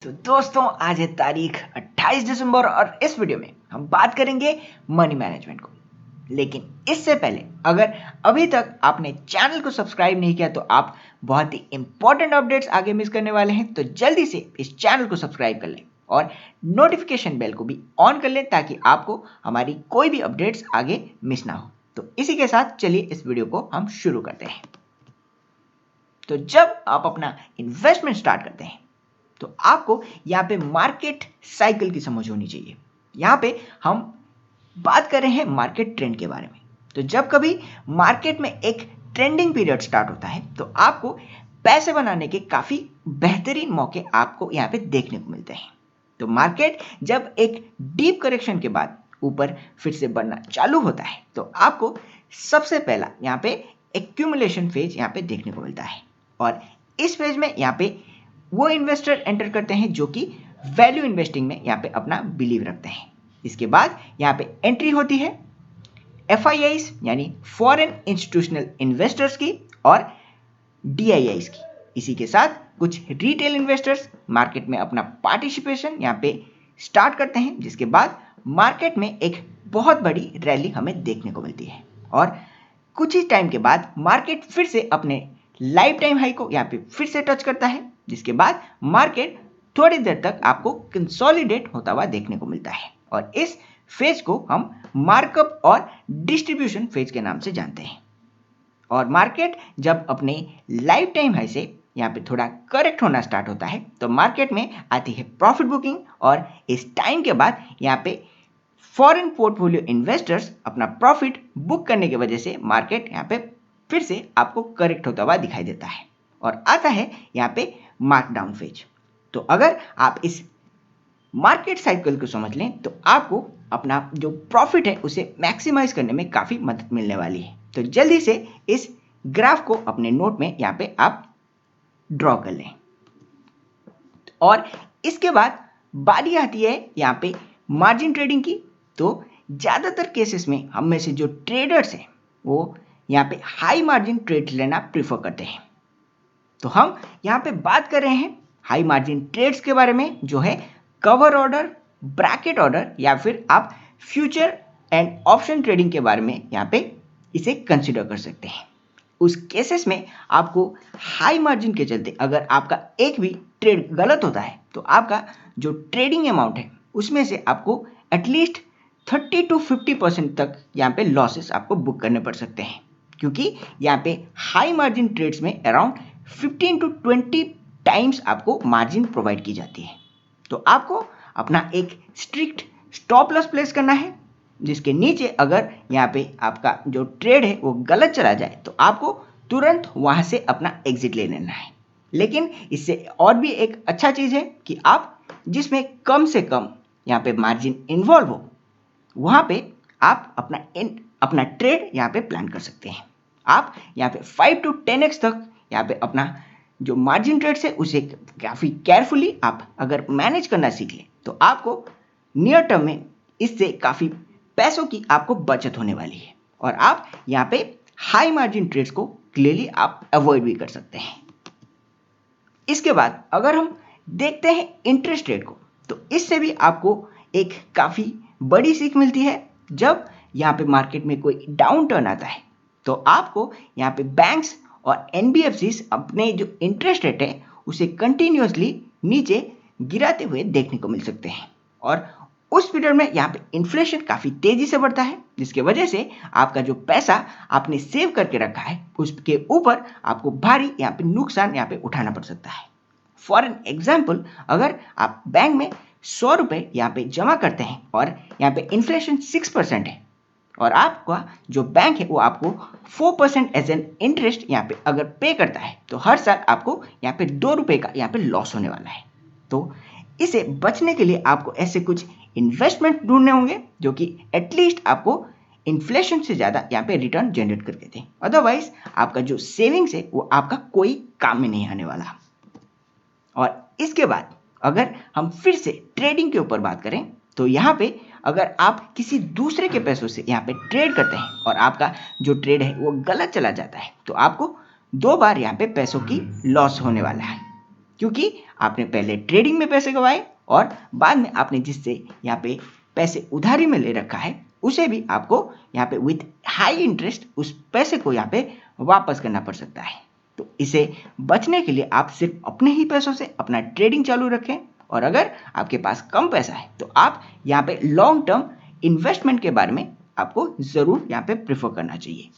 तो दोस्तों आज है तारीख 28 दिसंबर और इस वीडियो में हम बात करेंगे मनी मैनेजमेंट को। लेकिन इससे पहले अगर अभी तक आपने चैनल को सब्सक्राइब नहीं किया तो आप बहुत ही इंपॉर्टेंट अपडेट्स आगे मिस करने वाले हैं। तो जल्दी से इस चैनल को सब्सक्राइब कर लें और नोटिफिकेशन बेल को भी ऑन कर लें ताकि आपको हमारी कोई भी अपडेट्स आगे मिस ना हो। तो इसी के साथ चलिए इस वीडियो को हम शुरू करते हैं। तो जब आप अपना इन्वेस्टमेंट स्टार्ट करते हैं तो आपको यहाँ पे मार्केट साइकिल की समझ होनी चाहिए। यहाँ पे हम बात कर रहे हैं मार्केट ट्रेंड के बारे में। तो जब कभी मार्केट में एक ट्रेंडिंग पीरियड स्टार्ट होता है तो आपको पैसे बनाने के काफ़ी बेहतरीन मौके आपको यहाँ पे देखने को मिलते हैं। तो मार्केट जब एक डीप करेक्शन के बाद ऊपर फिर से बढ़ना चालू होता है तो आपको सबसे पहला यहाँ पे एक्यूमुलेशन फेज यहाँ पे देखने को मिलता है। और इस फेज में यहाँ पे वो इन्वेस्टर एंटर करते हैं जो कि वैल्यू इन्वेस्टिंग में यहाँ पे अपना बिलीव रखते हैं। इसके बाद यहाँ पे एंट्री होती है FIIs यानी फॉरेन इंस्टीट्यूशनल इन्वेस्टर्स की और DIIs की। इसी के साथ कुछ रिटेल इन्वेस्टर्स मार्केट में अपना पार्टिसिपेशन यहाँ पे स्टार्ट करते हैं, जिसके बाद मार्केट में एक बहुत बड़ी रैली हमें देखने को मिलती है और कुछ ही टाइम के बाद मार्केट फिर से अपने लाइफ टाइम हाई को यहाँ पे फिर से टच करता है, जिसके बाद मार्केट थोड़ी देर तक आपको कंसोलिडेट होता हुआ देखने को मिलता है। और इस फेज को हम मार्कअप और डिस्ट्रीब्यूशन फेज के नाम से जानते हैं। और मार्केट जब अपने लाइफ टाइम हाई से यहाँ पे थोड़ा करेक्ट होना स्टार्ट होता है तो मार्केट में आती है प्रॉफिट बुकिंग और इस टाइम के बाद यहाँ पे फॉरेन पोर्टफोलियो इन्वेस्टर्स अपना प्रॉफिट बुक करने की वजह से मार्केट यहाँ पे फिर से आपको करेक्ट होता हुआ दिखाई देता है और आता है यहाँ पे मार्कडाउन फेज। तो अगर आप इस मार्केट साइकिल को समझ लें तो आपको अपना जो प्रॉफिट है उसे मैक्सिमाइज करने में काफ़ी मदद मिलने वाली है। तो जल्दी से इस ग्राफ को अपने नोट में यहाँ पे आप ड्रॉ कर लें। और इसके बाद बारी आती है यहाँ पे मार्जिन ट्रेडिंग की। तो ज़्यादातर केसेस में हम में से जो ट्रेडर्स हैं वो यहाँ पे हाई मार्जिन ट्रेड लेना प्रीफर करते हैं। तो हम यहाँ पे बात कर रहे हैं हाई मार्जिन ट्रेड्स के बारे में, जो है कवर ऑर्डर, ब्रैकेट ऑर्डर या फिर आप फ्यूचर एंड ऑप्शन ट्रेडिंग के बारे में यहाँ पे इसे कंसिडर कर सकते हैं। उस केसेस में आपको हाई मार्जिन के चलते अगर आपका एक भी ट्रेड गलत होता है तो आपका जो ट्रेडिंग अमाउंट है उसमें से आपको एटलीस्ट 30 to 50% तक यहाँ पे लॉसेस आपको बुक करने पड़ सकते हैं, क्योंकि यहाँ पे हाई मार्जिन ट्रेड्स में अराउंड 15 to 20 टाइम्स आपको मार्जिन प्रोवाइड की जाती है। तो आपको अपना एक स्ट्रिक्ट स्टॉप लॉस प्लेस करना है, जिसके नीचे अगर यहाँ पे आपका जो ट्रेड है वो गलत चला जाए तो आपको तुरंत वहाँ से अपना एग्जिट ले लेना है। लेकिन इससे और भी एक अच्छा चीज़ है कि आप जिसमें कम से कम यहाँ पे मार्जिन इन्वॉल्व हो वहाँ पे आप अपना ट्रेड यहाँ पे प्लान कर सकते हैं। आप यहाँ पे 5 to 10x तक यहाँ पे अपना जो मार्जिन ट्रेड्स है उसे काफ़ी केयरफुली आप अगर मैनेज करना सीख लें तो आपको नियर टर्म में इससे काफ़ी पैसों की आपको बचत होने वाली है और आप यहाँ पे हाई मार्जिन ट्रेड्स को क्लियरली आप अवॉइड भी कर सकते हैं। इसके बाद अगर हम देखते हैं इंटरेस्ट रेट को तो इससे भी आपको एक काफ़ी बड़ी सीख मिलती है। जब यहाँ पे मार्केट में कोई डाउन टर्न आता है तो आपको यहाँ पे बैंक्स और NBFCs अपने जो इंटरेस्ट रेट है उसे कंटिन्यूसली नीचे गिराते हुए देखने को मिल सकते हैं और उस पीरियड में यहाँ पे इन्फ्लेशन काफ़ी तेज़ी से बढ़ता है, जिसके वजह से आपका जो पैसा आपने सेव करके रखा है उसके ऊपर आपको भारी यहाँ पे नुकसान यहाँ पे उठाना पड़ सकता है। फॉर एन एग्जाम्पल, अगर आप बैंक में 100 रुपये यहाँ पे जमा करते हैं और यहाँ पे इन्फ्लेशन 6% है और आपका जो बैंक है वो आपको 4% एज एन इंटरेस्ट यहाँ पे अगर पे करता है तो हर साल आपको यहाँ पे 2 रुपये का यहाँ पे लॉस होने वाला है। तो इसे बचने के लिए आपको ऐसे कुछ इन्वेस्टमेंट ढूंढने होंगे जो कि एटलीस्ट आपको इन्फ्लेशन से ज़्यादा यहाँ पे रिटर्न जनरेट करके दें। अदरवाइज आपका जो सेविंग्स है वो आपका कोई काम में नहीं आने वाला। और इसके बाद अगर हम फिर से ट्रेडिंग के ऊपर बात करें तो यहाँ पे अगर आप किसी दूसरे के पैसों से यहाँ पे ट्रेड करते हैं और आपका जो ट्रेड है वो गलत चला जाता है तो आपको 2 बार यहाँ पे पैसों की लॉस होने वाला है। क्योंकि आपने पहले ट्रेडिंग में पैसे गंवाए और बाद में आपने जिससे यहाँ पे पैसे उधारी में ले रखा है उसे भी आपको यहाँ पे विथ हाई इंटरेस्ट उस पैसे को यहाँ पे वापस करना पड़ सकता है। तो इसे बचने के लिए आप सिर्फ अपने ही पैसों से अपना ट्रेडिंग चालू रखें, और अगर आपके पास कम पैसा है तो आप यहाँ पे लॉन्ग टर्म इन्वेस्टमेंट के बारे में आपको जरूर यहाँ पे प्रेफर करना चाहिए।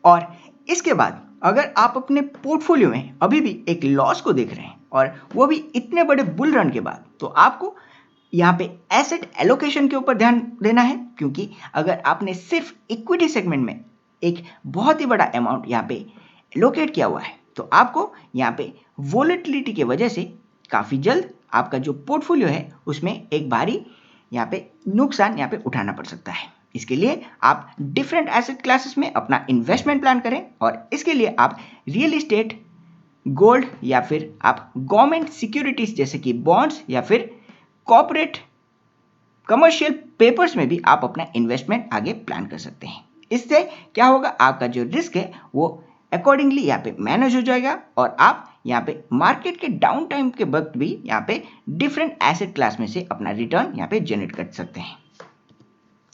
और इसके बाद अगर आप अपने पोर्टफोलियो में अभी भी एक लॉस को देख रहे हैं और वो भी इतने बड़े बुल रन के बाद, तो आपको यहाँ पे एसेट एलोकेशन के ऊपर ध्यान देना है, क्योंकि अगर आपने सिर्फ इक्विटी सेगमेंट में एक बहुत ही बड़ा अमाउंट यहाँ पे एलोकेट किया हुआ है तो आपको यहाँ पे वोलेटिलिटी की वजह से काफ़ी जल्द आपका जो पोर्टफोलियो है उसमें एक भारी यहाँ पे नुकसान यहाँ पे उठाना पड़ सकता है। इसके लिए आप डिफरेंट एसेट क्लासेस में अपना इन्वेस्टमेंट प्लान करें, और इसके लिए आप रियल इस्टेट, गोल्ड या फिर आप गवर्नमेंट सिक्योरिटीज जैसे कि बॉन्ड्स या फिर कॉर्पोरेट कमर्शियल पेपर्स में भी आप अपना इन्वेस्टमेंट आगे प्लान कर सकते हैं। इससे क्या होगा, आपका जो रिस्क है वो अकॉर्डिंगली यहाँ पे मैनेज हो जाएगा और आप यहाँ पे मार्केट के डाउन टाइम के वक्त भी यहाँ पे डिफरेंट एसेट क्लास में से अपना रिटर्न यहाँ पे जनरेट कर सकते हैं।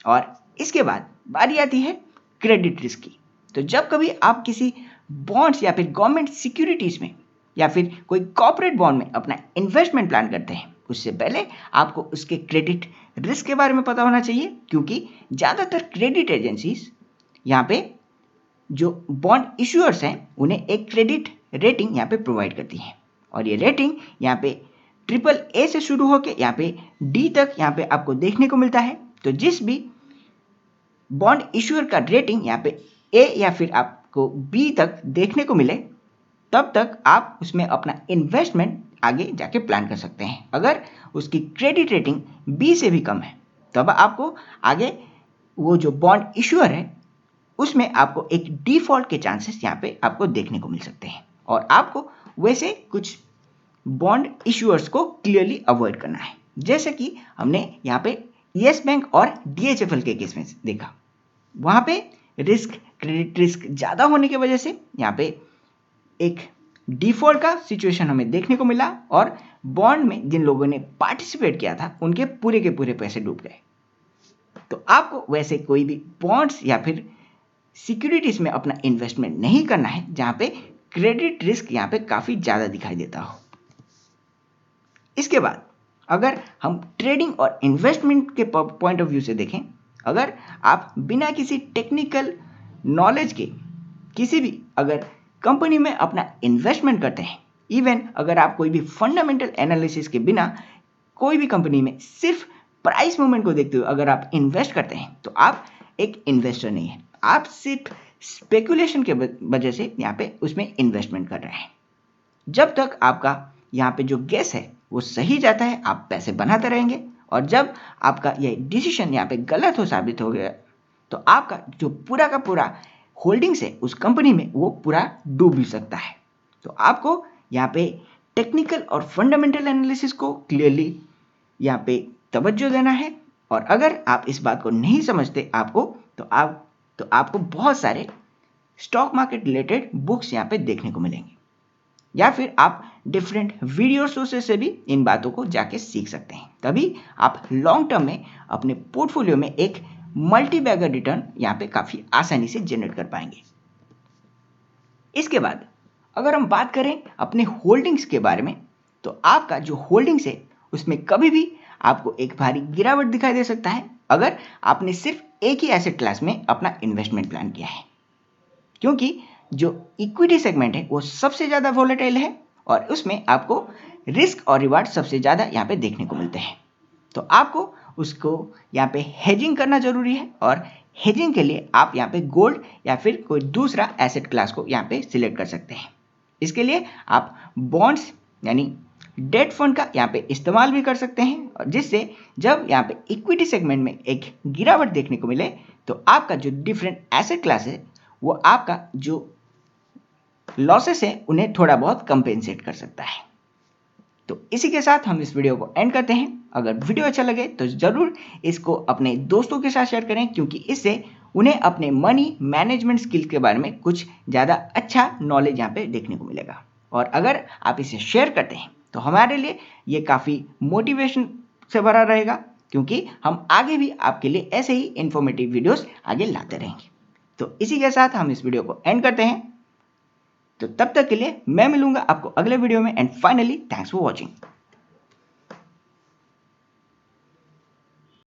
और इसके बाद बारी आती है क्रेडिट रिस्क की। तो जब कभी आप किसी बॉन्ड्स या फिर गवर्नमेंट सिक्योरिटीज में या फिर कोई कॉर्पोरेट बॉन्ड में अपना इन्वेस्टमेंट प्लान करते हैं, उससे पहले आपको उसके क्रेडिट रिस्क के बारे में पता होना चाहिए, क्योंकि ज़्यादातर क्रेडिट एजेंसीज यहाँ पे जो बॉन्ड इश्यूअर्स हैं उन्हें एक क्रेडिट रेटिंग यहाँ पे प्रोवाइड करती है, और ये रेटिंग यहाँ पे AAA से शुरू होकर यहाँ पे D तक यहाँ पे आपको देखने को मिलता है। तो जिस भी बॉन्ड इश्यूअर का रेटिंग यहाँ पे A या फिर आपको B तक देखने को मिले, तब तक आप उसमें अपना इन्वेस्टमेंट आगे जाके प्लान कर सकते हैं। अगर उसकी क्रेडिट रेटिंग B से भी कम है तब आपको आगे वो जो बॉन्ड इश्यूअर है उसमें आपको एक डिफॉल्ट के चांसेस यहाँ पे आपको देखने को मिल सकते हैं, और आपको वैसे कुछ बॉन्ड इश्यूअर्स को क्लियरली अवॉइड करना है, जैसे कि हमने यहाँ पे येस बैंक और DHFL के केस में देखा। वहाँ पे क्रेडिट रिस्क ज़्यादा होने की वजह से यहाँ पे एक डिफॉल्ट का सिचुएशन हमें देखने को मिला, और बॉन्ड में जिन लोगों ने पार्टिसिपेट किया था उनके पूरे के पूरे पैसे डूब गए। तो आपको वैसे कोई भी बॉन्ड्स या फिर सिक्योरिटीज में अपना इन्वेस्टमेंट नहीं करना है जहां पे क्रेडिट रिस्क यहाँ पे काफ़ी ज़्यादा दिखाई देता हो। इसके बाद अगर हम ट्रेडिंग और इन्वेस्टमेंट के पॉइंट ऑफ व्यू से देखें, अगर आप बिना किसी टेक्निकल नॉलेज के किसी भी अगर कंपनी में अपना इन्वेस्टमेंट करते हैं, इवन अगर आप कोई भी फंडामेंटल एनालिसिस के बिना कोई भी कंपनी में सिर्फ प्राइस मूवमेंट को देखते हुए अगर आप इन्वेस्ट करते हैं, तो आप एक इन्वेस्टर नहीं है, आप सिर्फ स्पेकुलेशन के वजह से यहाँ पे उसमें इन्वेस्टमेंट कर रहे हैं। जब तक आपका यहाँ पे जो गेस है वो सही जाता है, आप पैसे बनाते रहेंगे, और जब आपका ये डिसीजन यहाँ पे गलत साबित हो गया तो आपका जो पूरा का पूरा होल्डिंग्स है उस कंपनी में वो पूरा डूब भी सकता है। तो आपको यहाँ पे टेक्निकल और फंडामेंटल एनालिसिस को क्लियरली यहाँ पे तवज्जो देना है, और अगर आप इस बात को नहीं समझते तो आपको बहुत सारे स्टॉक मार्केट रिलेटेड बुक्स यहाँ पे देखने को मिलेंगे, या फिर आप डिफरेंट वीडियो सोर्सेस से भी इन बातों को जाके सीख सकते हैं। तभी आप लॉन्ग टर्म में अपने पोर्टफोलियो में एक मल्टी बैगर रिटर्न यहाँ पे काफ़ी आसानी से जनरेट कर पाएंगे। इसके बाद अगर हम बात करें अपने होल्डिंग्स के बारे में, तो आपका जो होल्डिंग्स है उसमें कभी भी आपको एक भारी गिरावट दिखाई दे सकता है अगर आपने सिर्फ एक ही एसेट क्लास में अपना इन्वेस्टमेंट प्लान किया है, क्योंकि जो इक्विटी सेगमेंट है वो सबसे ज़्यादा वोलेटाइल है और उसमें आपको रिस्क और रिवार्ड सबसे ज़्यादा यहाँ पे देखने को मिलते हैं। तो आपको उसको यहाँ पे हेजिंग करना जरूरी है, और हेजिंग के लिए आप यहाँ पे गोल्ड या फिर कोई दूसरा एसेट क्लास को यहाँ पे सिलेक्ट कर सकते हैं। इसके लिए आप बॉन्ड्स यानी डेट फंड का यहाँ पे इस्तेमाल भी कर सकते हैं, और जिससे जब यहाँ पे इक्विटी सेगमेंट में एक गिरावट देखने को मिले तो आपका जो डिफरेंट एसेट क्लास है वो आपका जो लॉसेस है उन्हें थोड़ा बहुत कंपेंसेट कर सकता है। तो इसी के साथ हम इस वीडियो को एंड करते हैं। अगर वीडियो अच्छा लगे तो ज़रूर इसको अपने दोस्तों के साथ शेयर करें, क्योंकि इससे उन्हें अपने मनी मैनेजमेंट स्किल्स के बारे में कुछ ज़्यादा अच्छा नॉलेज यहाँ पे देखने को मिलेगा। और अगर आप इसे शेयर करते हैं तो हमारे लिए ये काफ़ी मोटिवेशन से भरा रहेगा, क्योंकि हम आगे भी आपके लिए ऐसे ही इंफॉर्मेटिव वीडियोस आगे लाते रहेंगे। तो इसी के साथ हम इस वीडियो को एंड करते हैं। तो तब तक के लिए मैं मिलूंगा आपको अगले वीडियो में। And finally thanks for watching.